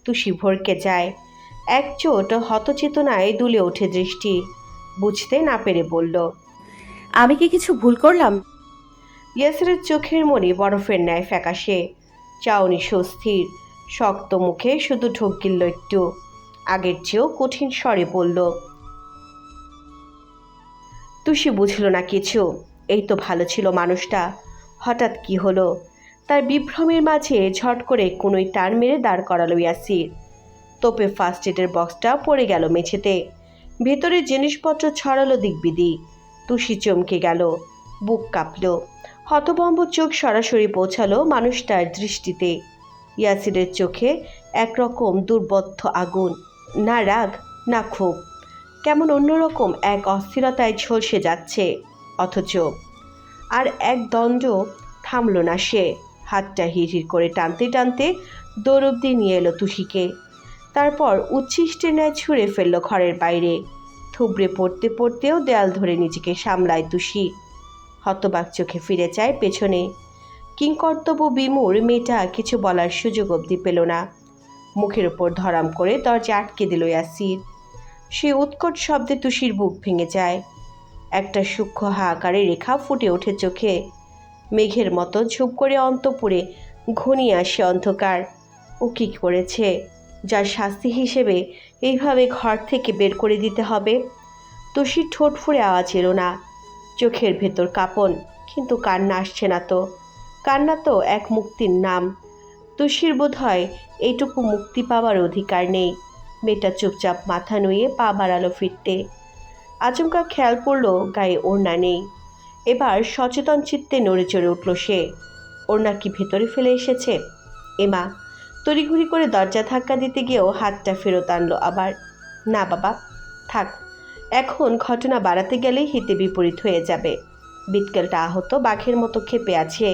তুষি ভরকে যায়। এক চোট হতচেতনায় দুলে ওঠে দৃষ্টি। বুঝতে না পেরে বলল, আমি কি কিছু ভুল করলাম? ইয়াসিরের চোখের মনি বরফের ন্যায় ফ্যাকাশে, চাউনি সুস্থির, শক্ত মুখে শুধু ঢোক গিলল একটু। আগের চেয়েও কঠিন স্বরে বলল, তুষি বুঝল না কিছু। এই তো ভালো ছিল মানুষটা, হঠাৎ কি হলো? তার বিভ্রমের মাঝে ঝট করে কোনোই টান মেরে দাঁড় করালো ইয়াসির। তোপে ফার্স্ট এডের বক্সটা পড়ে গেল মেঝেতে। ভেতরে জিনিসপত্র ছড়ালো দিকবিদিক। তুষি চমকে গেল, বুক কাঁপল। হতভম্ব চোখ সরাসরি পৌঁছালো মানুষটার দৃষ্টিতে। ইয়াসিরের চোখে একরকম দুর্বোধ্য আগুন, না রাগ না ক্ষোভ, কেমন অন্যরকম এক অস্থিরতায় ঝলসে যাচ্ছে। অথচ আর এক দণ্ড থামল না সে। হাতটা হিড়হিড় করে টানতে টানতে দৌড় অব্দি নিয়ে এলো তুষিকে। তারপর উচ্ছিষ্টের ন্যায় ছুঁড়ে ফেলল ঘরের বাইরে। থুবড়ে পড়তে পড়তেও দেয়াল ধরে নিজেকে সামলায় তুষি। হতবাক চোখে ফিরে চায় পেছনে। কিংকর্তব্য বিমূঢ় মেয়েটা কিছু বলার সুযোগ অবধি পেল না। মুখের ওপর ধরাম করে দরজা আটকে দিল ইয়াসির। সে উৎকট শব্দে তুষির বুক ভেঙে যায়। একটা সূক্ষ্ম হাহাকারে রেখা ফুটে ওঠে চোখে। মেঘের মতো ঝুপ করে অন্তঃপুরে ঘনিয়ে আসে অন্ধকার। ও কী করেছে যার শাস্তি হিসেবে এইভাবে ঘর থেকে বের করে দিতে হবে? তুষির ঠোঁট ফুঁড়ে আওয়াজ এলো না। চোখের ভেতর কাঁপন, কিন্তু কান্না আসছে না তো। কান্না তো এক মুক্তির নাম। তুষির বোধ হয় এইটুকু মুক্তি পাওয়ার অধিকার নেই। মেয়েটা চুপচাপ মাথা নুয়ে পা বাড়ালো ফিরতে। আচমকা খেয়াল পড়ল গায়ে ওড়না নেই। এবার সচেতন চিত্তে নড়ে চড়ে উঠল সে। ওড়না কি ভেতরে ফেলে এসেছে? এমা তড়িঘড়ি করে দরজা ধাক্কা দিতে গিয়েও হাতটা ফেরত আনলো আবার। না বাবা, থাক। এখন ঘটনা বাড়াতে গেলেই হিতে বিপরীত হয়ে যাবে। বিটকেলটা আহত বাঘের মতো ক্ষেপে আছে।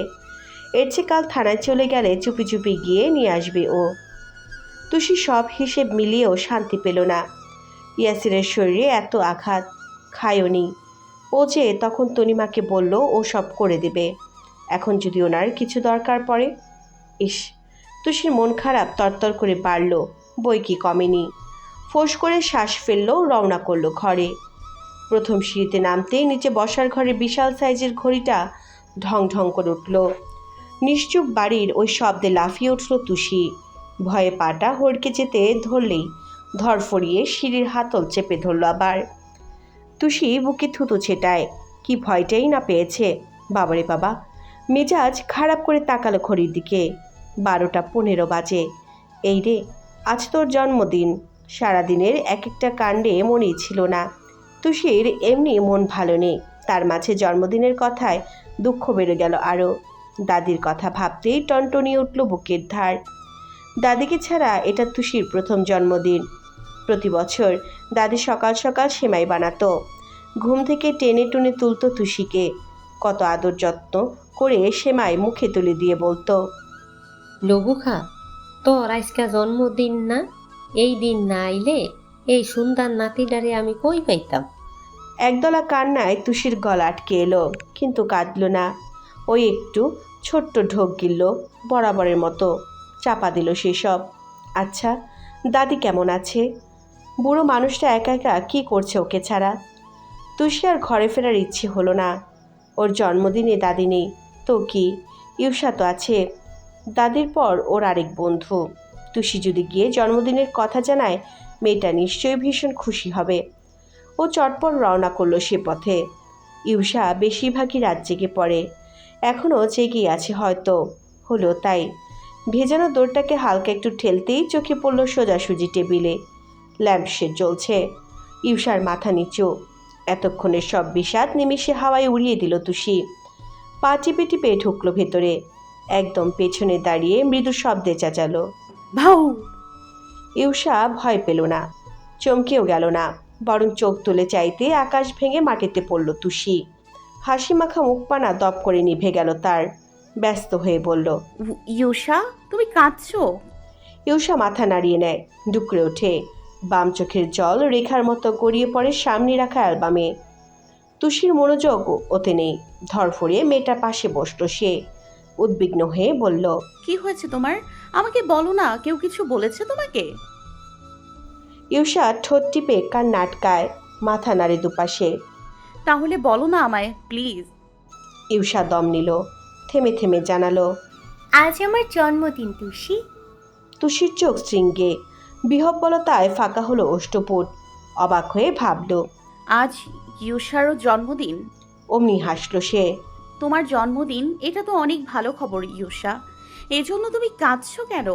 এর চেয়ে কাল থানায় চলে গেলে চুপি চুপি গিয়ে নিয়ে আসবে ও। তুষি সব হিসেব মিলিয়েও শান্তি পেল না। ইয়াসিরের শরীরে এত আঘাত, খায়নি। ও যে তখন তনিমাকে বলল ও সব করে দেবে। এখন যদি ওনার কিছু দরকার পড়ে। ইস, তুষির মন খারাপ তরতর করে বাড়ল, বই কি কমেনি। ফোঁস করে শ্বাস ফেলল, রওনা করলো ঘরে। প্রথম সিঁড়িতে নামতেই নিচে বসার ঘরে বিশাল সাইজের ঘড়িটা ঢং ঢং করে উঠল। নিশ্চুপ বাড়ির ওই শব্দে লাফিয়ে উঠল তুষি। ভয়ে পাটা হড়কে যেতে ধরলেই ধরফড়িয়ে সিঁড়ির হাতল চেপে ধরল আবার। তুষি বুকে থুতু ছেটায়, কি ভয়টাই না পেয়েছে। বাবারে বাবা, মেজাজ খারাপ করে তাকালো ঘড়ির দিকে। 12টা 15 বাজে। এই রে, আজ তোর জন্মদিন। সারাদিনের এক একটা কাণ্ডে মনেই ছিল না। তুষির এমনি মন ভালো নেই, তার মাঝে জন্মদিনের কথায় দুঃখ বেড়ে গেল আরও। দাদির কথা ভাবতেই টনটনিয়ে উঠল বুকের ধার। দাদিকে ছাড়া এটা তুষির প্রথম জন্মদিন। প্রতি বছর দাদি সকাল সকাল সেমাই বানাতো। ঘুম থেকে টেনে টুনে তুলতো তুষিকে। কত আদর যত্ন করে সেমাই মুখে তুলে দিয়ে বলতো, লবুখা, তোর আজকা জন্মদিন না? এই দিন না আইলে এই সুন্দর নাতিটারে আমি কই পাইতাম? একদলা কান্নায় তুষির গলা আটকে এলো, কিন্তু কাঁদল না। ওই একটু ছোট্ট ঢোক গিলল, বরাবরের মতো চাপা দিল সেসব। আচ্ছা, দাদি কেমন আছে? বুড়ো মানুষটা একা একা কী করছে ওকে ছাড়া? তুষি আর ঘরে ফেরার ইচ্ছে হলো না। ওর জন্মদিনে দাদি নেই তো কি, ইউসা তো আছে। দাদির পর ওর আরেক বন্ধু। তুষি যদি গিয়ে জন্মদিনের কথা জানায়, মেয়েটা নিশ্চয়ই ভীষণ খুশি হবে। ও চটপট রওনা করলো সে পথে। ইউসা বেশিরভাগই রাত জেগে পড়ে, এখনও জেগেই আছে হয়তো। হলো তাই। ভেজানো দৌড়টাকে হালকা একটু ঠেলতেই চোখে পড়ল সোজাসুজি টেবিলে। ল্যাম্পশেড জ্বলছে। ইউসার মাথা নিচু। এতক্ষণের সব বিষাদ নিমিষে হাওয়ায় উড়িয়ে দিল তুষি। পা টিপে টিপে ঢুকলো ভেতরে। একদম পেছনে দাঁড়িয়ে মৃদু শব্দে চেঁচালো, ভাউ! ইউসা ভয় পেল না, চমকেও গেল না, বরং চোখ তুলে চাইতে আকাশ ভেঙে মাটিতে পড়ল তুষি। হাসি মাখা মুখপানা দপ করে নিভে গেল তার। ব্যস্ত হয়ে বলল, ইউসা, তুমি কাঁদছো? ইউসা মাথা নাড়িয়ে নেয়, ডুকরে ওঠে। বাম চোখের জল রেখার মতো গড়িয়ে পড়ে সামনে রাখা অ্যালবামে। তুষির মনোযোগ ওতে নেই। ধরফড়িয়ে মেয়েটার পাশে বসল সে। উদ্বিগ্ন হয়ে বলল। কি হয়েছে তোমার? আমাকে বলো না, কেউ কিছু বলেছে তোমাকে? ইউষা ঠোঁট টিপে কান্না আটকায়, মাথা নাড়ে দুপাশে। তাহলে বলো না আমায় প্লিজ। ইউষা দম নিল, থেমে থেমে জানালো। আজ আমার জন্মদিন তুষি। তুষির চোখ শৃঙ্গে, বিহ্বলতায় ফাঁকা হলো অষ্টপুট। অবাক হয়ে ভাবল। আজ ইউষারও জন্মদিন? অমনি হাসল সে। তোমার জন্মদিন? এটা তো অনেক ভালো খবর ইউষা। এজন্য তুমি কাঁদছো কেন?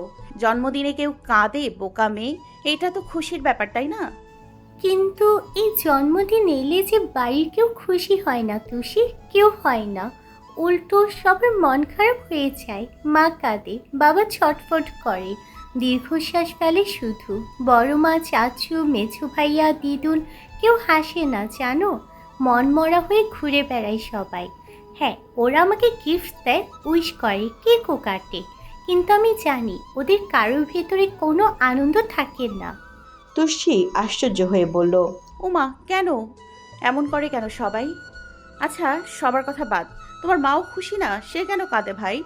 জন্মদিনে কেউ কাঁদে বোকা মেয়ে? এটা তো খুশির ব্যাপার, তাই না? কিন্তু এই জন্মদিন এলে যে বাড়ির কেউ খুশি হয় না তুষি, কেউ হয় না। উল্টো সবার মন খারাপ হয়ে যায়। মা কাঁদে, বাবা ছটফট করে, দীর্ঘশ্বাস ফেলে শুধু। বড় মা, চাচু, মেঝু ভাইয়া, দিদুন কেউ হাসে না জানো। মন মরা হয়ে ঘুরে বেড়ায় সবাই। হ্যাঁ, ওরা আমাকে গিফট দেয়, উইশ করে, কেকও কাটে, কিন্তু আমি জানি ওদের কারোর ভেতরে কোনো আনন্দ থাকে না। তুষি আশ্চর্য হয়ে বলল। ওমা, কেন এমন করে কেন সবাই? আচ্ছা, সবার কথা বাদ, তোমার মাও খুশি না? সে কেন কাঁদে ভাই?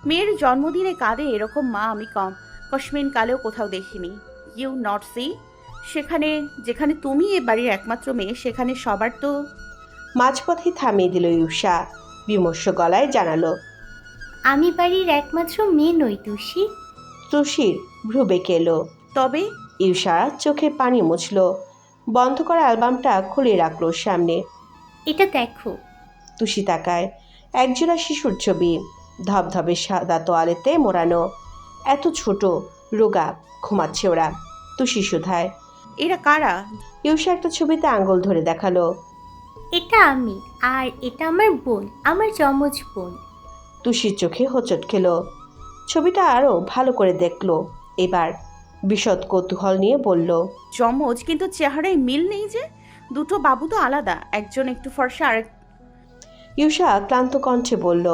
মেয়ের জন্মদিনে কাঁদে এরকম মা আমি কসমিন কালেও কোথাও দেখিনি। You not see? যেখানে তুমি এ বাড়ির একমাত্র মেয়ে, সেখানে সবার তো। মাঝপথে থামিয়ে দিল ইউষা, বিমর্ষ গলায় জানালো। আমি বাড়ির একমাত্র মেয়ে নই তুষি। তুষির ভ্রু বেঁকে এলো। তবে ইউষা চোখের পানি মুছল, বন্ধ করা অ্যালবামটা খুলে রাখলো সামনে। এটা দেখো। তুষি তাকায়, একজোড়া শিশুর ছবি, ধবধবে সাদা তোয়ালেতে মোড়ানো। এত ছোট, রোগা, ঘুমাচ্ছে ওরা। তুষি শুধায়। এরা কারা? ইউষা একটা ছবিতে আঙ্গুল ধরে দেখালো। এটা আমি, আর এটা আমার বোন, আমার যমজ বোন। তুষির চোখে হোঁচট খেলো। ছবিটা আরও ভালো করে দেখলো এবার, বিশদ কৌতূহল নিয়ে বলল। যমজ, কিন্তু চেহারায় মিল নেই যে। দুটো বাবু তো আলাদা, একজন একটু ফর্সা, আরেক। ইউষা ক্লান্ত কণ্ঠে বলল।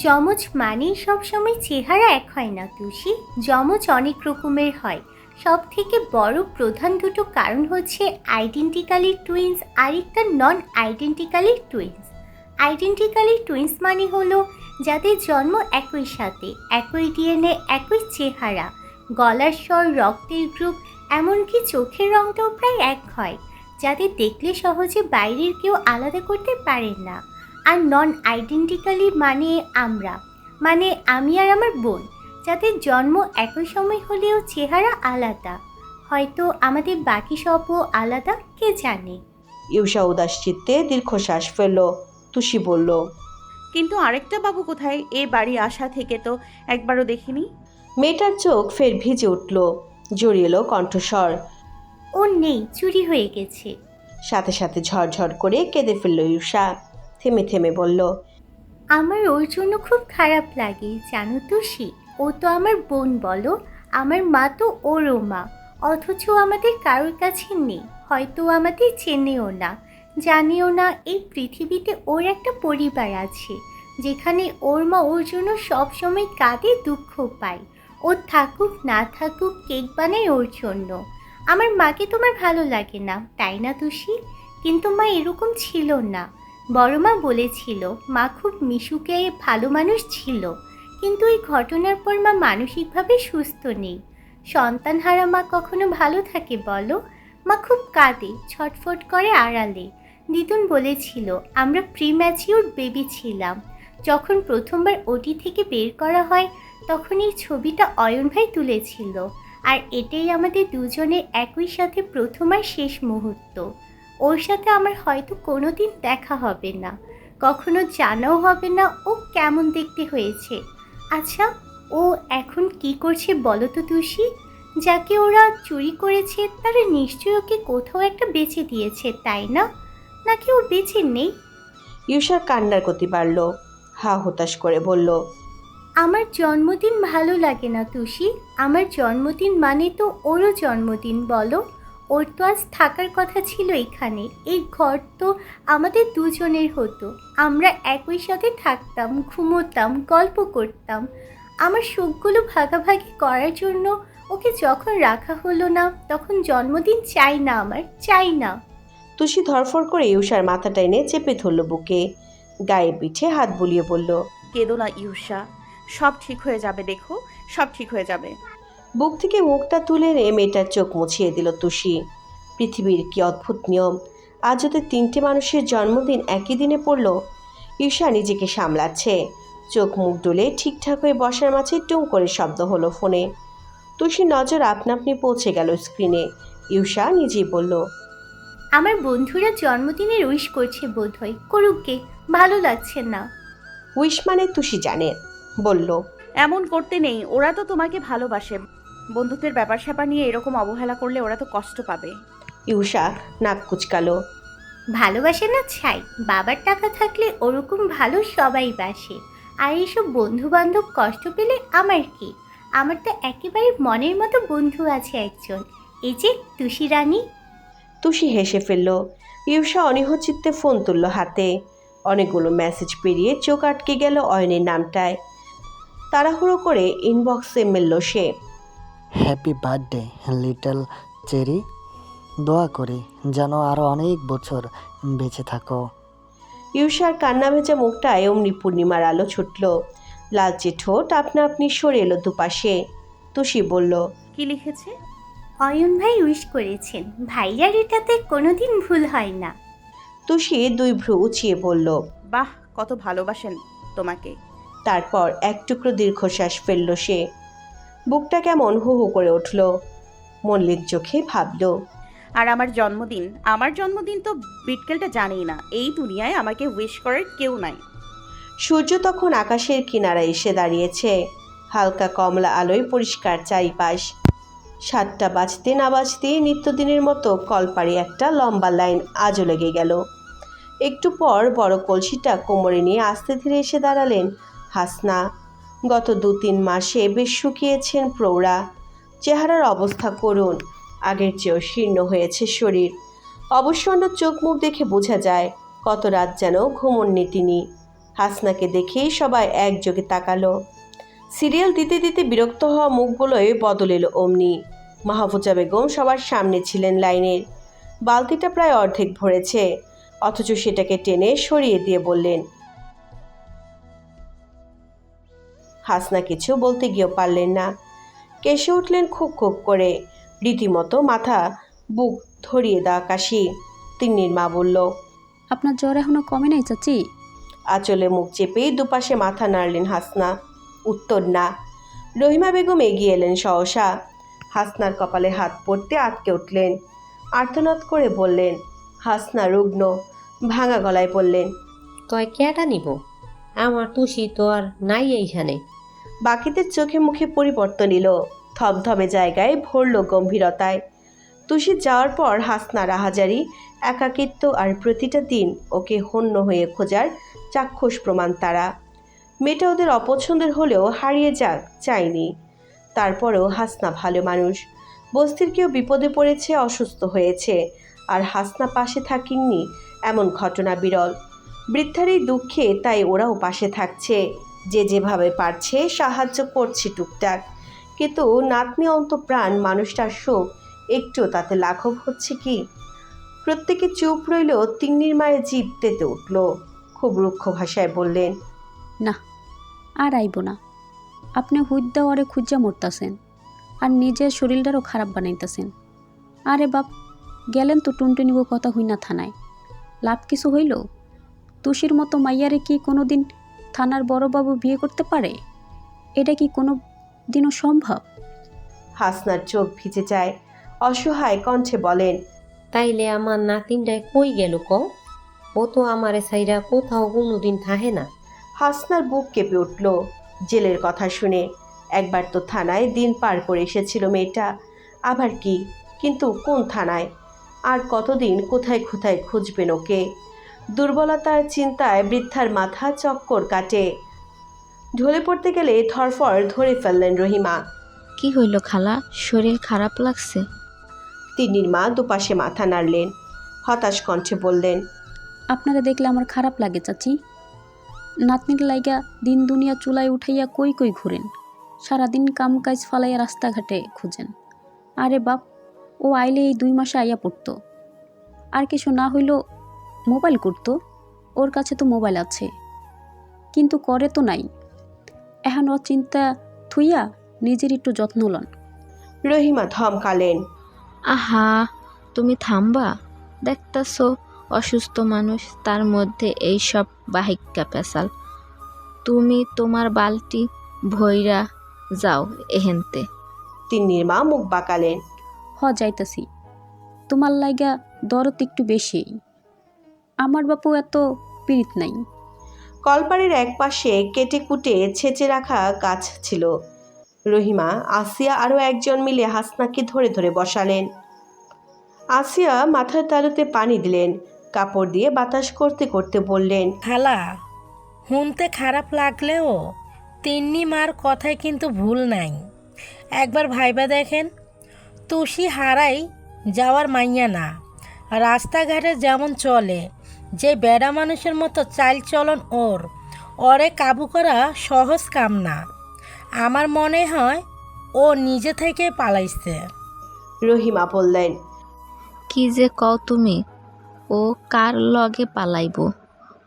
যমজ মানেই সবসময় চেহারা এক হয় না তুষি। যমজ অনেক রকমের হয়। সব থেকে বড় প্রধান দুটো কারণ হচ্ছে আইডেন্টিক্যালি টুইন্স, আরেকটা নন আইডেন্টিক্যালি টুইন্স। আইডেন্টিক্যালি টুইন্স মানে হলো যাদের জন্ম একই সাথে, একই ডিএনএ, একই চেহারা, গলার স্বর, রক্তের গ্রুপ, এমনকি চোখের রংটাও প্রায় এক হয়, যাদের দেখলে সহজে বাইরের কেউ আলাদা করতে পারে না। আর নন আইডেন্টিক্যালি মানে আমি আর আমার বোন, যাদের জন্ম একই সময় হলেও চেহারা আলাদা। হয়তো আমাদের বাকি সবও আলাদা, কে জানে। ইউষা উদাস চিত্তে দীর্ঘশ্বাস ফেলল। তুষি বলল। কিন্তু আরেকটা বাবু কোথায়? এ বাড়ি আসা থেকে তো একবারও দেখিনি। মেয়েটার চোখ ফের ভিজে উঠল, জড়িয়ে এলো কণ্ঠস্বর। ও নেই, চুরি হয়ে গেছে। সাথে সাথে ঝরঝর করে কেঁদে ফেলল ইউষা, থেমে থেমে বলল। আমার ওর জন্য খুব খারাপ লাগে জানো তুষি। ও তো আমার বোন বলো, আমার মা তো ওরও মা, অথচ আমাদের কারোর কাছে নেই। হয়তো আমাদের চেনেও না, জানেও না এই পৃথিবীতে ওর একটা পরিবার আছে, যেখানে ওর মা ওর জন্য সব সময় কাঁদে, দুঃখ পায়। ও থাকুক না থাকুক, কেক বানায় ওর জন্য। আমার মাকে তোমার ভালো লাগে না, তাই না তুষি? কিন্তু মা এরকম ছিল না। বড় মা বলেছিল মা খুব মিশুকে ভালো মানুষ ছিল, কিন্তু এই ঘটনার পর মা মানসিকভাবে সুস্থ নেই। সন্তানহারা মা কখনো ভালো থাকে বলো? মা খুব কাঁদে, ছটফট করে আড়ালে। দিদুন বলেছিল আমরা প্রিম্যাচিউর বেবি ছিলাম। যখন প্রথমবার ওটি থেকে বের করা হয়, তখন এই ছবিটা অয়ন ভাই তুলেছিল। আর এটাই আমাদের দুজনের একই সাথে প্রথম আর শেষ মুহূর্ত। ওর সাথে আমার হয়তো কোনো দিন দেখা হবে না, কখনো জানাও হবে না ও কেমন দেখতে হয়েছে। আচ্ছা, ও এখন কি করছে বলো তো তুষি? যাকে ওরা চুরি করেছে তারা নিশ্চয়ই ওকে কোথাও একটা বেচে দিয়েছে, তাই না? নাকি ও বেঁচে নেই? ইউষার কান্নার গতি বাড়ল, হা হতাশ করে বলল। আমার জন্মদিন ভালো লাগে না তুষি। আমার জন্মদিন মানে তো ওরও জন্মদিন বলো। ওর তো আজ থাকার কথা ছিল এখানে। এই ঘর তো আমাদের দুজনের হতো। আমরা একই সাথে থাকতাম, ঘুমোতাম, গল্প করতাম। আমার সুখগুলো ভাগাভাগি করার জন্য ওকে যখন রাখা হলো না, তখন জন্মদিন চাই না, আমার চাই না। তুষি ধরফর করে ইউষার মাথাটা এনে চেপে ধরল বুকে, গায়ে পিঠে হাত বুলিয়ে বলল। কেঁদো না ইউষা, সব ঠিক হয়ে যাবে, দেখো সব ঠিক হয়ে যাবে। বুক থেকে মুখটা তুলে এনে মেয়েটার চোখ মুছিয়ে দিল তুষি। পৃথিবীর কি অদ্ভুত নিয়ম, আজ ওদের 3টে মানুষের জন্মদিন একই দিনে পড়ল। ঈশা নিজেকে সামলাচ্ছে, চোখ মুখ ডলে ঠিকঠাক হয়ে বসার মাঝে টুং করে শব্দ হলো ফোনে। তুষির নজর আপনা আপনি পৌঁছে গেল স্ক্রিনে। ঈশা নিজেই বলল, আমার বন্ধুরা জন্মদিনের উইশ করছে বোধহয়, করুক গে, ভালো লাগছে না। উইশ মানে তুষি জানে, বলল, এমন করতে নেই, ওরা তো তোমাকে ভালোবাসে। বন্ধুত্বের ব্যাপার স্যাপার নিয়ে এরকম অবহেলা করলে ওরা তো কষ্ট পাবে। ঈশা নাক কুচকালো। ভালোবাসে না ছাই, বাবার টাকা থাকলে ওরকম ভালো সবাই বাসে। আর এইসব বন্ধু বান্ধব কষ্ট পেলে আমার কি? আমার তো একেবারে মনের মতো বন্ধু আছে একজন, এই যে তুষি রানী। তুষি হেসে ফেলল। ঈশা অনীহচিত্তে ফোন তুলল হাতে। অনেকগুলো মেসেজ পেরিয়ে চোখ আটকে গেল অয়নের নামটায়। তাড়াহুড়ো করে ইনবক্সে মেলল সে। হ্যাপি বার্থডে লিটল চেরি, দোয়া করি যেন আরও অনেক বছর বেঁচে থাকো। ঈশার কান্না ভেজা মুখটায় অমনি পূর্ণিমার আলো ছুটল। লালচে ঠোঁট আপনা আপনি সরে এলো দুপাশে। তুষি বলল, কি লিখেছে? অয়ন ভাই উইশ করেছেন, ভাইয়ার এটাতে কোনোদিন ভুল হয় না। তুষি 2 ভ্রু উঁচিয়ে বলল। বাহ, কত ভালোবাসেন তোমাকে। তারপর এক টুকরো দীর্ঘশ্বাস ফেলল সে। বুকটা কেমন হু হু করে উঠল। মল্লিক চোখে ভাবল, আর আমার জন্মদিন তো বিটকেলটা জানেই না। এই দুনিয়ায় আমাকে উইশ করার কেউ নাই। সূর্য তখন আকাশের কিনারায় এসে দাঁড়িয়েছে। হালকা কমলা আলোয় পরিষ্কার চারিপাশ। 7টা বাজতে না বাজতেই নিত্যদিনের মতো কলপাড়ে একটা লম্বা লাইন আজও লেগে গেল। একটু পর বড় কলসিটা কোমরে নিয়ে আস্তে ধীরে এসে দাঁড়ালেন হাসনা। গত 2-3 মাসে বেশ শুকিয়েছেন প্রৌঢ়া। চেহারার অবস্থা করুণ, আগের চেয়েও শীর্ণ হয়েছে শরীর। অবসন্ন চোখ মুখ দেখে বোঝা যায় কত রাত যেন ঘুমননি তিনি। হাসনাকে দেখেই সবাই একযোগে তাকালো। সিরিয়াল দিতে দিতে বিরক্ত হওয়া মুখগুলোয় বদল এলো অমনি। মাহফুজা বেগম সবার সামনে ছিলেন লাইনের। বালতিটা প্রায় অর্ধেক ভরেছে, অথচ সেটাকে টেনে সরিয়ে দিয়ে বললেন। হাসনা কিছু বলতে গিয়েও পারলেন না। কেসে উঠলেন খুব খুব করে, রীতিমতো মাথা বুক ধরিয়ে দেওয়া কাশি। তিন্নির মা বলল, আপনার জ্বর এখনো কমে নাই চাচি? আঁচলে মুখ চেপেই দুপাশে মাথা নাড়লেন হাসনা। উত্তর না। রহিমা বেগম এগিয়ে এলেন সহসা। হাসনার কপালে হাত পড়তে আটকে উঠলেন। আর্তনাদ করে বললেন। হাসনা রুগ্ন ভাঙা গলায় বললেন, তয় কেটা নিব? আমার তুষি তো আর নাই এইখানে। বাকিদের চোখে মুখে পরিবর্তন এলো। থমথমে জায়গায় ভরল গম্ভীরতায়। তুষি যাওয়ার পর হাসনা রাহাজারি, একাকিত্ব আর প্রতিটা দিন ওকে হন্য হয়ে খোঁজার চাক্ষুষ প্রমাণ তারা। মেয়েটা ওদের অপছন্দের হলেও হারিয়ে যাক চায়নি। তারপরেও হাসনা ভালো মানুষ। বস্তির কেউ বিপদে পড়েছে, অসুস্থ হয়েছে, আর হাসনা পাশে থাকেননি এমন ঘটনা বিরল। বৃদ্ধার এই দুঃখে তাই ওরাও পাশে থাকছে, যে যেভাবে পারছে সাহায্য করছে টুকটাক। কিন্তু নাতনি অন্তপ্রাণ মানুষটার শোক একটুও তাতে লাঘব হচ্ছে কি? প্রত্যেকে চুপ রইল। তিন্নির মায়ের জিভ তেতে উঠল। খুব রুক্ষ ভাষায় বললেন, না, আর আইব না। আপনি হুইদ্দা ওরে খুঁজা মরতাছেন আর নিজের শরীরটারও খারাপ বানাইতেছেন। আরে বাপ, গেলেন তো টুনটুনিব কথা হই না থানায়, লাভ কিছু হইল? তুষির মতো মাইয়ারে কি কোনো দিন থানার বড়বাবু বিয়ে করতে পারে? এটা কি কোনো দিনও সম্ভব? হাসনার চোখ ভিজে যায়। অসহায় কণ্ঠে বলেন, তাইলে আমার নাতিনটায় কই গেল ক? ও তো আমারে সাইরা কোথাও কোনোদিন থাহে না। হাসনার বুক কেঁপে উঠল জেলের কথা শুনে। একবার তো থানায় দিন পার করে এসেছিল মেয়েটা, আবার কি? কিন্তু কোন থানায়? আর কতদিন কোথায় কোথায় খুঁজবেন ওকে? দুর্বলতার চিন্তায় বৃদ্ধার মাথা চক্কর কাটে। ঢলে পড়তে গেলে ধরফর ধরে ফেললেন রহিমা। কি হইল খালা, শরীর খারাপ লাগছে? তিন্নির মা দুপাশে মাথা নাড়লেন, হতাশ কণ্ঠে বললেন, আপনারা দেখলে আমার খারাপ লাগে চাচি। নাতনির লাইগা দিন দুনিয়া চুলায় উঠাইয়া কই কই ঘুরেন, সারাদিন কাম কাজ ফালাইয়া রাস্তাঘাটে খুঁজেন। আরে বাপ, ও আইলে এই 2 মাসে আইয়া পড়তো। আর কিছু না হইল মোবাইল করতো, ওর কাছে তো মোবাইল আছে। কিন্তু করে তো নাই। এখন ও চিন্তা থুইয়া নিজের একটু যত্ন লন। রহিমা ধমকালেন। আহা, তুমি থামবা? দেখতাছো অসুস্থ মানুষ, তার মধ্যে এইসব বাহিক্কা পেশাল। তুমি তোমার বালতি ভইরা যাও এহেনতে। তিন্নির মা মুখ বাঁকালেন। যাইতাছি। তোমার লাইগা দরদ একটু বেশি। আমার বাপু এত পীড়িত নাই। কলপাড়ের এক পাশে কেটে কুটে ছেঁচে রাখা গাছ ছিল। রহিমা, আসিয়া আরও একজন মিলে হাসনাকে ধরে ধরে বসালেন। আসিয়া মাথার তালুতে পানি দিলেন, কাপড় দিয়ে বাতাস করতে করতে বললেন। খালা, শুনতে খারাপ লাগলেও তিন্নি মার কথায় কিন্তু ভুল নাই। একবার ভাইবা দেখেন, তুষি হারাই যাওয়ার মাইয়া না। রাস্তাঘাটে যেমন চলে, যে বেড়া মানুষের মতো চাল চলন ওরে কাবু করা সহজ কাম না। আমার মনে হয় ও নিজে থেকে পালাইছে। রহিমা বললেন। কি যে কও তুমি? ও কার লগে পালাইব?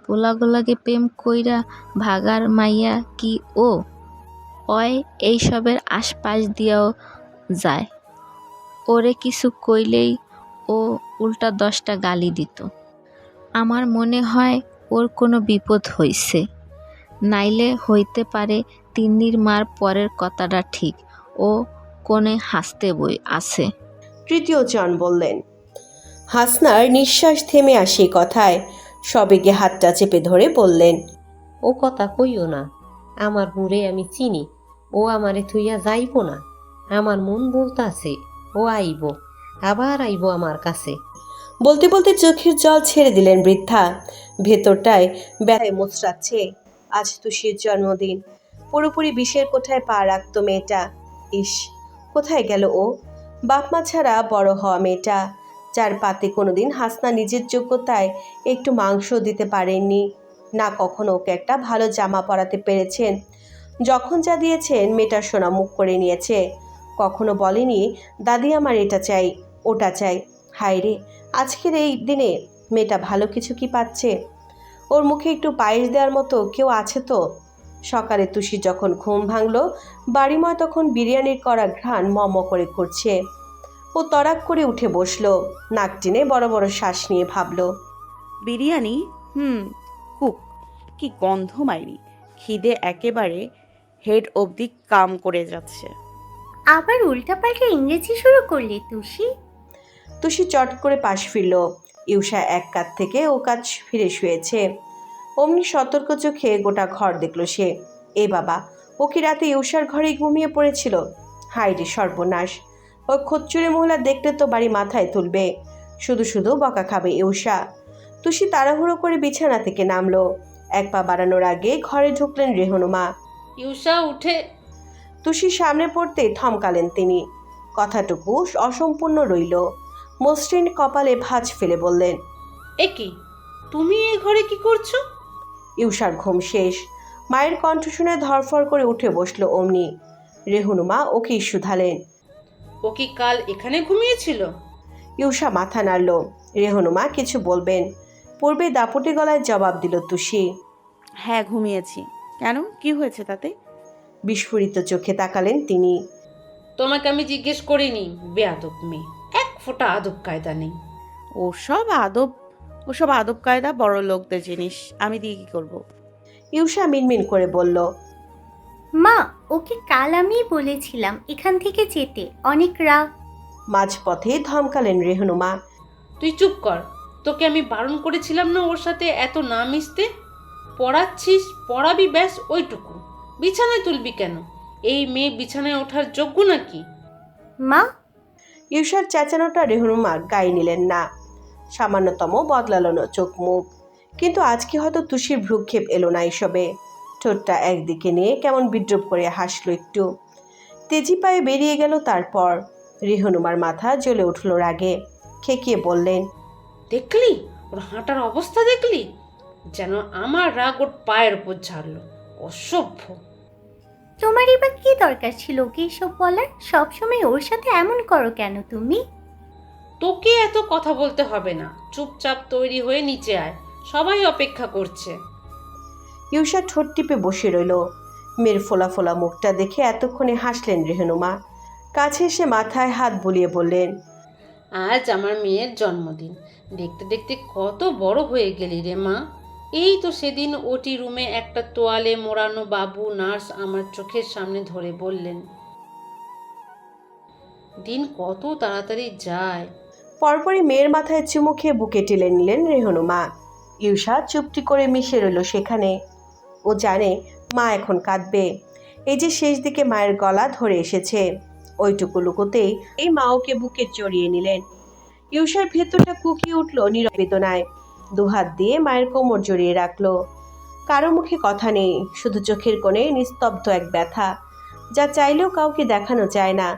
পোলাগোলাগে প্রেম কইরা ভাগার মাইয়া কি ও? ওই এইসবের আশপাশ দিয়েও যায়। ওরে কিছু কইলেই ও উল্টা 10টা গালি দিত। আমার মনে হয় ওর কোনো বিপদ হইছে, নাইলে হইতে পারে তিন্নির মার পরের কথাটা ঠিক। ও কোণে হাসতে বই আছে। তৃতীয় জন বললেন। হাসনার নিঃশ্বাস থেমে আসে কথায় সবেগে হাতটা চেপে ধরে বললেন। ও কথা কইও না। আমার বুড়ে আমি চিনি, ও আমারে থুইয়া যাইব না। আমার মন বলতাছে ও আইব, আবার আইব আমার কাছে। বলতে বলতে চোখের জল ছেড়ে দিলেন বৃদ্ধা। ভেতরটায় ব্যথায় মোচড়াচ্ছে। আজ তুষির জন্মদিন। পুরোপুরি বিষের কোঠায় পা রাখত মেয়েটা। ইস, কোথায় গেল ও? বাপমা ছাড়া বড় হওয়া মেয়েটা, যার পাতে কোনোদিন হাসনা নিজের যোগ্যতায় একটু মাংস দিতে পারেননি, না কখনো ওকে একটা ভালো জামা পরাতে পেরেছেন। যখন যা দিয়েছেন মেয়েটার সোনা মুখ করে নিয়েছে। কখনো বলেনি দাদি আমার এটা চাই, ওটা চাই। হায় রে, আজকের এই দিনে মেয়েটা ভালো কিছু কি পাচ্ছে? ওর মুখে একটু পায়েস দেওয়ার মতো কেউ আছে তো? সকালে তুষি যখন ঘুম ভাঙল, বাড়িময় তখন বিরিয়ানির করা ঘ্রাণ মম করে করছে। ও তড়াক করে উঠে বসলো, নাক টেনে বড় বড় শ্বাস নিয়ে ভাবল। বিরিয়ানি? কুক, কি গন্ধ মাইরি। খিদে একেবারে হেড অবধি কাম করে যাচ্ছে। আবার উল্টাপাল্টা ইংরেজি শুরু করলে তুষি? তুষি চট করে পাশ ফিরল। ইউষা এক কাত থেকে ও কাজ ফিরে শুয়েছে। অমনি সতর্ক চোখে গোটা ঘর দেখল সে। এ বাবা, ও কি রাতে ইউষার ঘরেই ঘুমিয়ে পড়েছিল? হায় রে সর্বনাশ! ওই খচ্চুরে মহিলা দেখলে তো বাড়ি মাথায় তুলবে। শুধু শুধু বকা খাবে ইউষা। তুষি তাড়াহুড়ো করে বিছানা থেকে নামলো। এক পা বাড়ানোর আগে ঘরে ঢুকলেন রেহনুমা। ইউষা উঠে। তুষির সামনে পড়তে থমকালেন তিনি। কথাটুকু অসম্পূর্ণ রইল। মসৃণ কপালে ভাঁজ ফেলে বললেন। এ কি, তুমি এ ঘরে কি করছো? ইউষার ঘুম শেষ। মায়ের কণ্ঠ শুনে ধরফর করে উঠে বসলো অমনি। রেহনুমা ওকেই শুধালেন। ও কি কাল এখানে ঘুমিয়েছিল? ইউষা মাথা নাড়ল। রেহনুমা কিছু বলবেন, পূর্বে দাপুটে গলায় জবাব দিল তুষি। হ্যাঁ, ঘুমিয়েছি। কেন, কি হয়েছে তাতে? বিস্ফোরিত চোখে তাকালেন তিনি। তোমাকে আমি জিজ্ঞেস করিনি, বেয়াদব মেয়ে, এক ফোঁটা আদব কায়দা নেই। ওসব আদব কায়দা বড় লোকদের জিনিস, আমি দিয়ে কি করব? ইউষা মিনমিন করে বলল। মা, ওকে কাল আমিই বলেছিলাম এখান থেকে যেতে, অনেক রাগ। মাঝপথে ধমকালেন রেহনুমা। তুই চুপ কর, তোকে আমি বারণ করেছিলাম না ওর সাথে এত না মিশতে? পড়াচ্ছিস, পড়াবি, ব্যাস ওইটুকু। বিছানায় তুলবি কেন? এই মেয়ে বিছানায় ওঠার যোগ্য নাকি? মা, ইউষার চেঁচানোটা রেহনুমা গায়ে নিলেন না। সামান্যতম বদলালো না চোখ মুখ। কিন্তু আজকে হয়তো তুষির ভ্রুক্ষেপ এলো না এসবে। ঠোঁটটা একদিকে নিয়ে কেমন বিদ্রুপ করে হাসলো একটু। তেজি পায়ে বেরিয়ে গেল। তারপর রেহনুমার মাথা জ্বলে উঠল রাগে। খেকিয়ে বললেন। দেখলি ওর হাঁটার অবস্থা? দেখলি যেন আমার রাগ ওর পায়ের উপর ঝাড়লো। অসভ্য! তোমার এবার কি দরকার ছিল ওকে এসব বলার? সবসময় ওর সাথে এমন করো কেন তুমি? তোকে এত কথা বলতে হবে না, চুপচাপ তৈরি হয়ে নিচে আয়, সবাই অপেক্ষা করছে। ইউষা ঠোঁট টিপে বসে রইল। মেয়ের ফোলা ফোলা মুখটা দেখে এতক্ষণে হাসলেন রেহনুমা। কাছে এসে মাথায় হাত বুলিয়ে বললেন, আজ আমার মেয়ের জন্মদিন, দেখতে দেখতে কত বড় হয়ে গেলি রে মা। এই তো সেদিন ওটি রুমে একটা তোয়ালে মোড়ানো বাবু নার্স আমার চোখের সামনে ধরে বললেন, দিন কত তাড়াতাড়ি যায়। পরপরই মেয়ের মাথায় চুমু খেয়ে বুকে টেনে নিলেন রেহনুমা। ইউষা চুপটি করে মিশে রইল সেখানে। ও জানে মা এখন কাঁদবে। এই যে শেষ দিকে মায়ের গলা ধরে এসেছে, ওইটুকু লুকোতেই এই মা ওকে বুকে জড়িয়ে নিলেন। ইউষার ভেতরটা কুকিয়ে উঠল নীরব বেদনায়। দুহাত দিয়ে মায়ের কোমর জড়িয়ে রাখলো। কারো মুখে কথা নেই, শুধু চোখের কোণে নিস্তব্ধ এক ব্যথা, যা চাইলেও কাউকে দেখানো যায় না।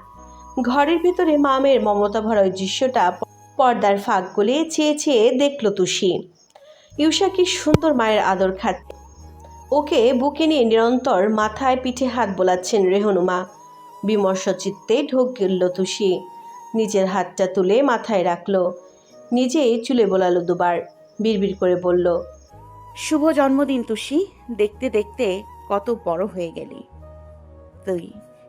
ঘরের ভিতরে মামের মমতা ভরা ওই দৃশ্যটা পর্দার ফাঁক গলিয়ে চেয়ে চেয়ে দেখল তুষি। ইউষা কি সুন্দর মায়ের আদর খাচ্ছে। ওকে বুকে নিয়ে নিরন্তর মাথায় পিঠে হাত বোলাচ্ছেন রেহনুমা। বিমর্ষ চিত্তে ঢোক গেল তুষি। নিজের হাতটা তুলে মাথায় রাখলো, নিজেই চুলে বোলালো দুবার। বিড়বিড় করে বলল, শুভ জন্মদিন তুষি, দেখতে দেখতে কত বড় হয়ে গেলি তুই।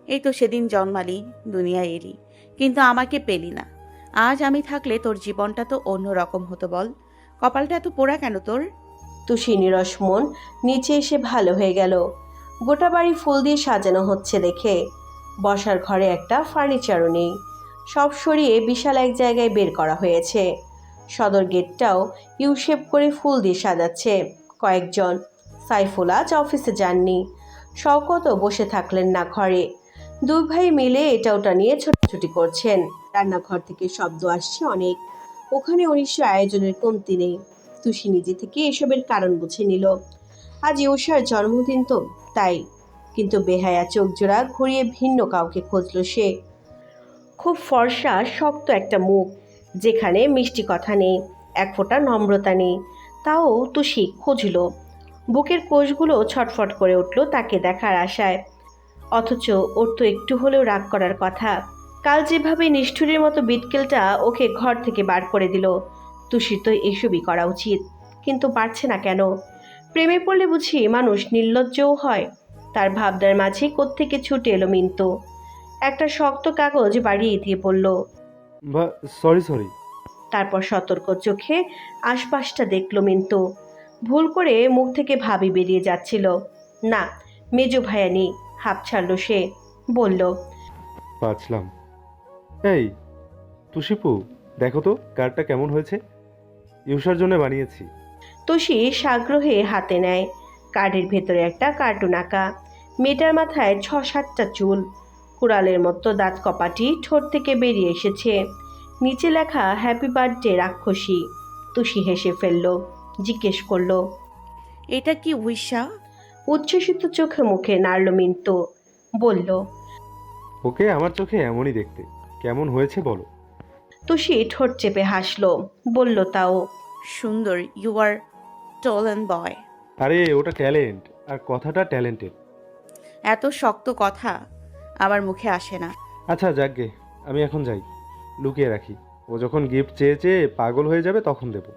এই তো সেদিন জন্মালি, দুনিয়ায় এলি, কিন্তু আমাকে পেলি না। আজ আমি থাকলে তোর জীবনটা তো অন্য রকম হতো বল। কপালটা এত পোড়া কেন তোর? তুষি নিরস মন নিচে এসে ভালো হয়ে গেল। গোটা বাড়ি ফুল দিয়ে সাজানো হচ্ছে দেখে। বসার ঘরে একটা ফার্নিচারও নেই, সব সরিয়ে বিশাল এক জায়গায় বের করা হয়েছে। সদর গেটটাও ইউ শেপ করে ফুল দিয়ে সাজাচ্ছে কয়েকজন। সাইফুল আজ অফিসে যাননি, শওকতও বসে থাকলেন না ঘরে। দুই ভাই মিলে এটা ওটা নিয়ে ছোটাছুটি করছেন। রান্নাঘর থেকে শব্দ আসছে অনেক, ওখানে অনিশ্চয় আয়োজনের কমতি নেই। তুষি নিজে থেকে এসবের কারণ বুঝে নিল। আজ ইউষার জন্মদিন তো, তাই। কিন্তু বেহায়া চোখ জোড়া ঘুরিয়ে ভিন্ন কাউকে খুঁজল সে। খুব ফর্সা শক্ত একটা মুখ, যেখানে মিষ্টি কথা নেই, এক ফোঁটা নম্রতা নেই, তাও তুষি খুঁজল। বুকের কোষগুলো ছটফট করে উঠল তাকে দেখার আশায়। অথচ ওর তো একটু হলেও রাগ করার কথা। কাল যেভাবে নিষ্ঠুরের মতো বিটকেলটা ওকে ঘর থেকে বার করে দিল, তুষির তো এসবই করা উচিত, কিন্তু পারছে না কেন? প্রেমে পড়লে বুঝি মানুষ নির্লজ্জও হয়? তার ভাবনার মাঝে কোত্থেকে ছুটে এলো মিন্তু। একটা শক্ত কাগজ বাড়িয়ে দিয়ে পড়ল। সরি। তারপর সতর্ক চোখে আশপাশটা দেখলো মিন্তু। ভুল করে মুখ থেকে ভাবি বেরিয়ে যাচ্ছিল। না, মেজো ভাইয়া নেই। হাঁপ ছাড়ল সে, বলল, বাঁচলাম। এই তুষিপু, দেখো তো কার্ডটা কেমন হয়েছে। ইউষার জন্য বানিয়েছি। তুষি সাগ্রহে হাতে নেয়। কার্ডের ভেতরে একটা কার্টুন আঁকা। মেয়েটার মাথায় ৬-৭টা চুল, কুড়ালের মতো দাঁত কপাটি ঠোঁট থেকে বেরিয়ে এসেছে। নিচে লেখা হ্যাপি বার্থডে রাক্ষসী। তুষি হেসে ফেলল, জিজ্ঞেস করল, এটা কি উইশা? উচ্ছ্বসিত চোখে মুখে নাড়ল মিন্তু, বলল, ওকে আমার চোখে এমনই দেখতে। কেমন হয়েছে বলো। তুষি ঠোঁট চেপে হাসল, বলল, তাও সুন্দর। ইউ আর টোলেন বয়। আরে ওটা ট্যালেন্ট, আর কথাটা ট্যালেন্টেড। এত শক্ত কথা আমার মুখে আসে না। আচ্ছা যাকগে, আমি এখন যাই, লুকিয়ে রাখি। ও যখন গিফট চেয়ে চেয়ে পাগল হয়ে যাবে তখন দেব।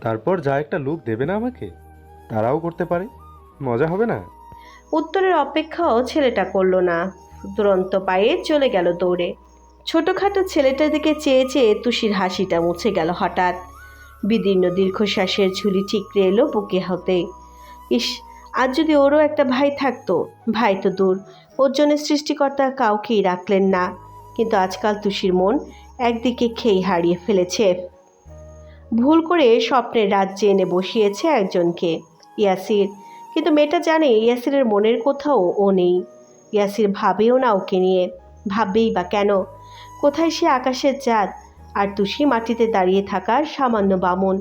তারপর যা একটা লুক দেবে না আমাকে, তারাও করতে পারে। মজা হবে না? উত্তরের অপেক্ষাও ছেলেটা করল না। দুরন্ত পায়ে চলে গেল দৌড়ে। ছোটখাটো ছেলেটার দিকে চেয়ে চেয়ে তুষির হাসিটা মুছে গেল হঠাৎ। বিদীর্ণ দীর্ঘশ্বাসের ঝুলি ঠিকরে এলো বুকে হতে। ইস, আজ যদি ওরও একটা ভাই থাকতো। ভাই তো দূর, ওর জন্য সৃষ্টিকর্তা কাউকেই রাখলেন না। কিন্তু আজকাল তুষির মন একদিকে খেই হারিয়ে ফেলেছে। ভুল করে স্বপ্নের রাজ্যে এনে বসিয়েছে একজনকে, ইয়াসির। কিন্তু মেয়েটা জানে ইয়াসিরের মনের কোথাও ও নেই। ইয়াসির ভাবেও না ওকে নিয়ে, ভাববেই বা কেন? কোথায় সে আকাশের চাঁদ, আর তুষি মাটিতে দাঁড়িয়ে থাকার সামান্য বামন।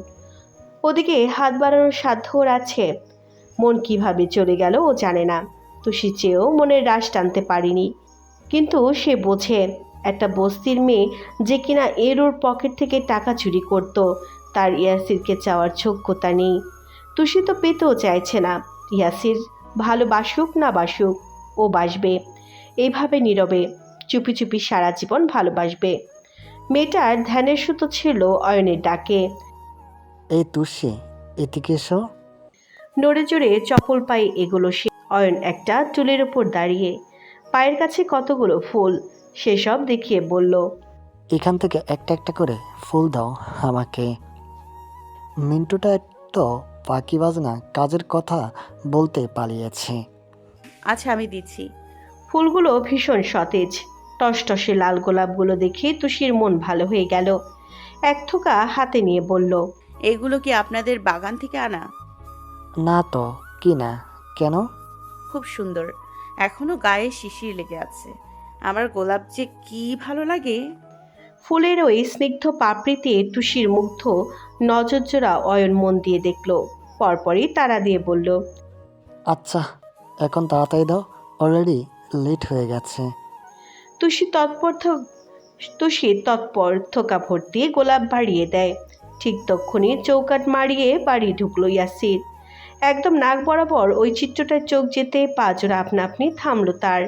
ওদিকে হাত বাড়ানোর সাধ্য ওর আছে। মন কিভাবে চলে গেল ও জানে না। তুষি চেয়েও মনের রাশ টানতে পারিনি। কিন্তু সে বোঝে, একটা বস্তির মেয়ে যে কিনা এর ওর পকেট থেকে টাকা চুরি করত, তার ইয়াসিরকে চাওয়ার যোগ্যতা নেই। তুষি তো পেতেও চাইছে না। ইয়াসির ভালোবাসুক না বাসুক, ও বাসবে এইভাবে নীরবে, চুপি চুপি সারা জীবন ভালোবাসবে। মেয়েটার ধ্যানের সুতো ছিল অয়নের ডাকে। এই তুষি, এদিকে এসো। নড়ে চড়ে চপল পায়ে এগুলো সে। অয়ন একটা টুলের উপর দাঁড়িয়ে, পায়ের কাছে কতগুলো ফুল, সেসব দেখিয়ে বলল, এখান থেকে একটা একটা করে ফুল দাও আমাকে। মিন্টুটা তো ফাঁকিবাজ না, কাজের কথা বলতে পালিয়েছে। আচ্ছা আমি দিচ্ছি। ফুলগুলো ভীষণ সতেজ, টসটসে লাল গোলাপগুলো দেখে তুষির মন ভালো হয়ে গেল। এক থোকা হাতে নিয়ে বলল, এগুলো কি আপনাদের বাগান থেকে আনা? না তো, কি না, কেন? খুব সুন্দর, এখনো গায়ে শিশির লেগে আছে। আমার গোলাপ যে কি ভালো লাগে। ফুলের ওই স্নিগ্ধ পাপড়িতে তুষির মুগ্ধ নজরজোড়া অয়ন মন দিয়ে দেখল। পরপরই তাড়া দিয়ে বলল, আচ্ছা এখন তাড়াতাড়ি দাও, অলরেডি লেট হয়ে গেছে। তুষি তৎপর থোকা ভর্তি গোলাপ বাড়িয়ে দেয়। ঠিক তক্ষুনি চৌকাট মারিয়ে বাড়ি ঢুকলো ইয়াসির। একদম নাক বরাবর ওই চিত্রটার চোখ যেতে পাজোড়া আপনা আপনি থামলো তার।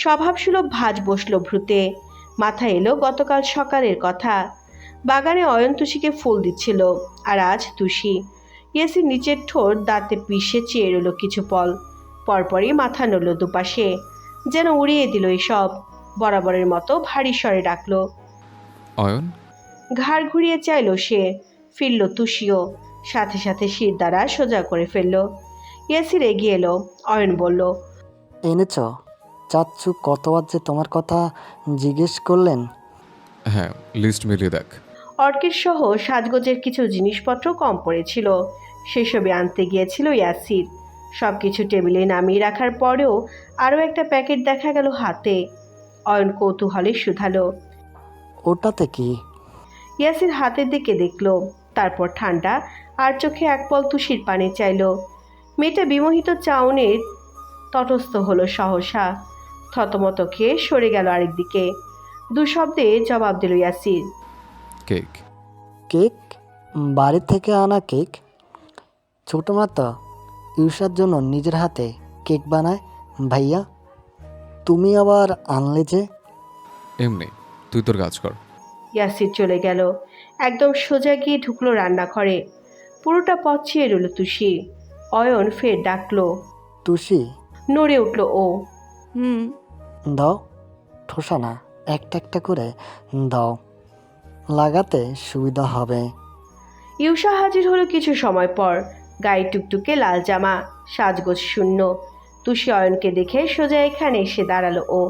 স্বভাবসুলভ ভাঁজ বসলো ভ্রুতে। মাথায় এলো গতকাল সকালের কথা। বাগানে অয়ন তুষিকে ফুল দিচ্ছিল, আর আজ তুষি। ইয়াসির নিচের ঠোঁট দাঁতে পিষে চেয়ে রইল কিছু পল, পরপরই মাথা নড়ল দুপাশে, যেন উড়িয়ে দিল এসব। বরাবরের মতো ভারী স্বরে ডাকলো, অয়ন। ঘাড় ঘুরিয়ে চাইল সে, ফিরল তুষিও, সাথে সাথে শির দ্বারা সোজা করে ফেলল। ইয়াসির এগিয়ে এলো। অয়ন বলল, এনেছ? চাচ্ছু কতবার যে তোমার কথা জিজ্ঞেস করলেন। হ্যাঁ, লিস্ট মিলিয়ে দেখ। অর্কিড সহ সাজগোজের কিছু জিনিসপত্র কম পড়েছিল, সেসবে আনতে গিয়েছিল ইয়াসির। সব কিছু টেবিলে নামিয়ে রাখার পরেও আরও একটা প্যাকেট দেখা গেল হাতে। অয়ন কৌতূহলে শুধালো, ওটাতে কি? ইয়াসির হাতের দিকে দেখলো, তারপর ঠান্ডা আর চোখে এক পল তুষির পানি চাইল। মেয়েটা বিমোহিত চাউনে তটস্থ হলো সহসা, থতমত খেয়ে সরে গেল আরেকদিকে। দু শব্দে জবাব দিল ইয়াসির, কেক। কেক? বাড়ি থেকে আনা কেক? ছোট মাতা ইউসার জন্য নিজের হাতে কেক বানায়? ভাইয়া তুমি আবার আনলে যে? এমনি, তুই তোর কাজ কর। ইয়াসির চলে গেল। একদম সোজা গিয়ে ঢুকলো রান্নাঘরে। পুরোটা পথ চেয়ে রইল তুষি। অয়ন ফের ডাকলো, তুষি। নড়ে উঠল ও। হুম। দাও, ঠোসা না, একটা একটা করে দাও, লাগাতে সুবিধা হবে। ইউসা হাজির হলো কিছু সময় পর, গায়ে টুকটুকে লাল জামা, সাজগোজ শূন্য। তুষি অয়নকে দেখে সোজা এখানে এসে দাঁড়ালো ও।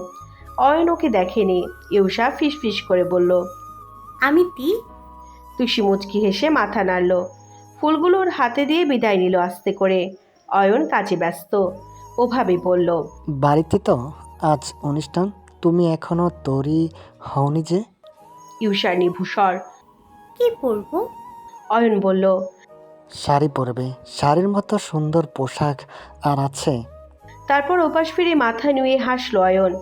অয়ন ওকে দেখেনি। ইউসা ফিসফিস করে বলল, আমি দি। তুষি মুচকি হেসে মাথা নাড়ল। ফুলগুলো ওর হাতে দিয়ে বিদায় নিল আস্তে করে। অয়ন কাজে ব্যস্ত, ওভাবে বলল, বাড়িতে তো আজ অনুষ্ঠান, তুমি এখনো তৈরি হওনি যে? ইউসার নিভূষর। কি পরবো? অয়ন বলল, শাড়ি পরবে, শাড়ির মতো সুন্দর পোশাক আর আছে? তারপর ওপাশ ফিরে মাথা নুয়ে হাসল অয়ন।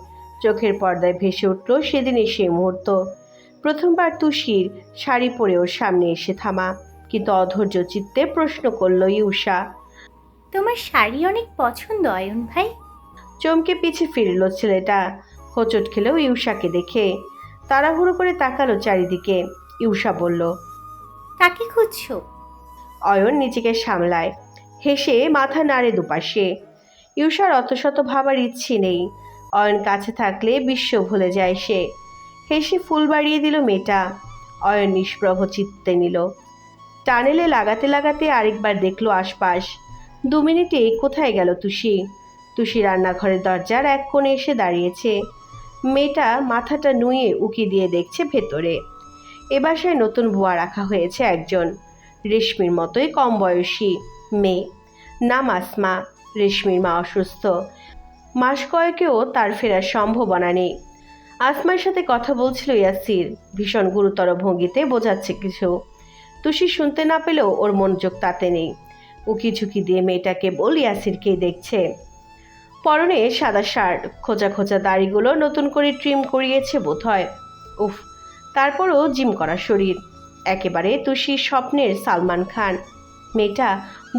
চোখের পর্দায় ভেসে উঠল সেদিনের সেই মুহূর্ত। প্রথমবার তুষির শাড়ি পরে ওর সামনে এসে থামা, কিন্তু অধৈর্য চিত্তে প্রশ্ন করল ইউসা, তোমার শাড়ি অনেক পছন্দ অয়ন ভাই। চমকে পিছে ফিরল ছেলেটা। হোঁচট খেলেও ইউসাকে দেখে তাড়াহুড়ো করে তাকালো চারিদিকে। ইউসা বলল, কাকে খুঁজছো? অয়ন নিজেকে সামলায়, হেসে মাথা নাড়ে দুপাশে। ইউসার অত শত ভাবার ইচ্ছে নেই। অয়ন কাছে থাকলে বিশ্ব ভুলে যায় সে। হেসে ফুল বাড়িয়ে দিল মেয়েটা। অয়ন নিষ্প্রভ চিত্তে নিল। টানেলে লাগাতে লাগাতে আরেকবার দেখলো আশপাশ। 2 মিনিটে কোথায় গেল তুষি? তুষি রান্নাঘরের দরজার এক কোণে এসে দাঁড়িয়েছে। মেয়েটা মাথাটা নুয়ে উকি দিয়ে দেখছে ভেতরে। এ বাসায় নতুন বুয়া রাখা হয়েছে একজন, রেশমির মতোই কম বয়সী মেয়ে, নাম আসমা। রেশমির মা অসুস্থ, মাস কয়েকেও তার ফেরার সম্ভাবনা নেই। আসমার সাথে কথা বলছিল ইয়াসির, ভীষণ গুরুতর ভঙ্গিতে বোঝাচ্ছে কিছু। তুষি শুনতে না পেলেও ওর মনোযোগ তাতে নেই। উকি ঝুঁকি দিয়ে মেয়েটা কেবল ইয়াসিরকেই দেখছে। পরনে সাদা শার্ট, খোঁচা খোঁচা দাড়িগুলো নতুন করে ট্রিম করিয়েছে বোধহয়। উফ, তারপরও জিম করা শরীর, একেবারে তুষির স্বপ্নের সালমান খান। মেয়েটা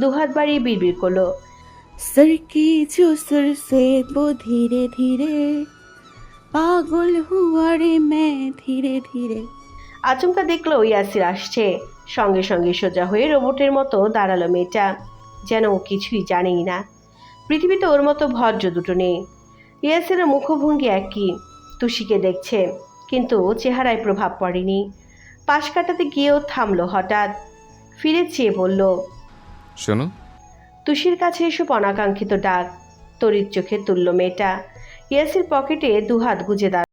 দুহাত বাড়িয়ে বিড়বিড় করলো, सर की जो सुर से वो धीरे धीरे पागल हुआ रे मैं धीरे धीरे। আচমকা দেখলো ইয়াসির আসছে। সঙ্গে সঙ্গে সোজা হয়ে রোবটের মতো দাঁড়ালো মেয়েটা। যেন ও কিছুই জানেই না। পৃথিবীতে ওর মতো ভদ্র দুটো নেই। ইয়াসিরের মুখভঙ্গি একই, তুষিকে দেখছে কিন্তু চেহারায় প্রভাব পড়েনি। পাশ কাটাতে গিয়েও থামলো হঠাৎ, ফিরে চেয়ে বলল, শোনো। তুষির কাছে এসব অনাকাঙ্ক্ষিত ডাক। তড়িৎ চোখে তুলল মেয়েটা। ইয়াসির পকেটে দুহাত গুজে দাঁড়াল।